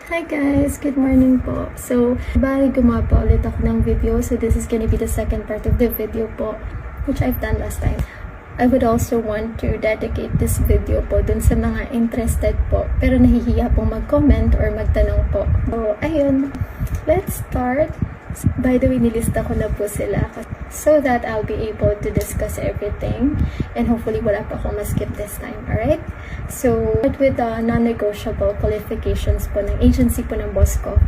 Hi guys! Good morning po. So, bali gumawa pa ulit ako ng video. So, this is gonna be the second part of the video po, which I've done last time. I would also want to dedicate this video po dun sa mga interested po, pero nahihiya pong mag-comment or magtanong po. So, ayun. Let's start. By the way, nilista ko na po sila so that I'll be able to discuss everything and hopefully wala pa akong ma-skip this time, alright? So, start with the non-negotiable qualifications po ng agency po ng boss ko.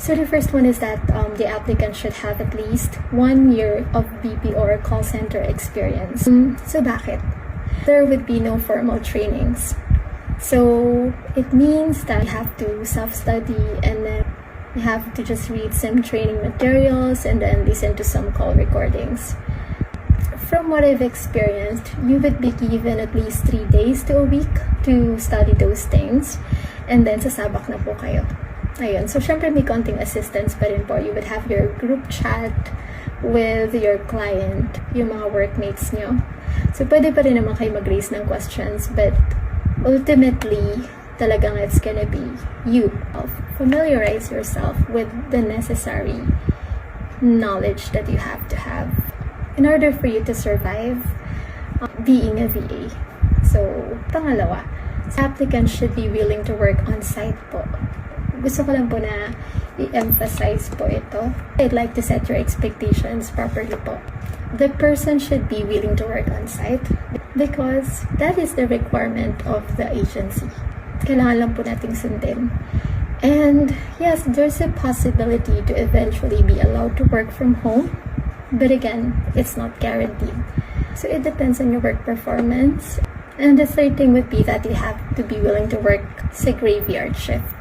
So, the first one is that the applicant should have at least 1 year of BPO or call center experience. So, bakit? There would be no formal trainings. So, it means that you have to self-study and then you have to just read some training materials and then listen to some call recordings. From what I've experienced, you would be given at least 3 days to a week to study those things and then sasabak na po kayo. Ayun. So, syempre may konting assistance pa rin po. You would have your group chat with your client, yung mga workmates nyo. So, pwede pa rin naman kayo mag-raise ng questions, but ultimately, talagang it's gonna be you. Familiarize yourself with the necessary knowledge that you have to have in order for you to survive being a VA. So, pangalawa, applicants should be willing to work on site po. Gusto ko lang po na i-emphasize po ito. I'd like to set your expectations properly po. The person should be willing to work on site because that is the requirement of the agency. Kailangan lang po nating sundin. And yes, there's a possibility to eventually be allowed to work from home. But again, it's not guaranteed. So it depends on your work performance. And the third thing would be that you have to be willing to work sa graveyard shift.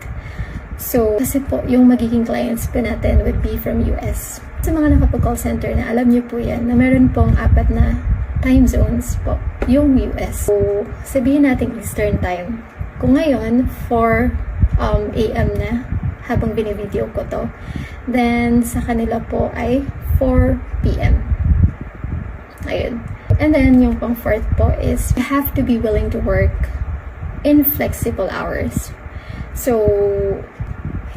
So, kasi po, yung magiging clients po natin would be from US. Sa mga nakapag-call center na, alam niyo po yan, na meron pong 4 na time zones po, yung US. So, sabihin natin Eastern time. Kung ngayon, 4 AM na, habang binivideo ko to, then sa kanila po ay 4 PM. Ayun. And then, yung pang fourth po is, you have to be willing to work in flexible hours. So,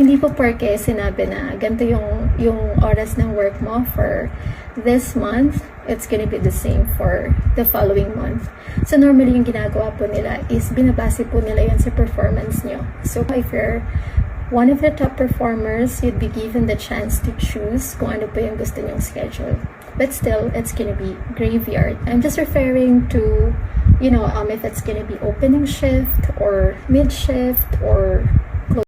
hindi po porke sinabi na ganito yung oras ng work mo for this month, it's gonna be the same for the following month. So, normally yung ginagawa po nila is binabase po nila yan sa performance nyo. So, if you're one of the top performers, you'd be given the chance to choose kung ano po yung gusto nyong schedule. But still, it's gonna be graveyard. I'm just referring to, if it's gonna be opening shift or mid shift or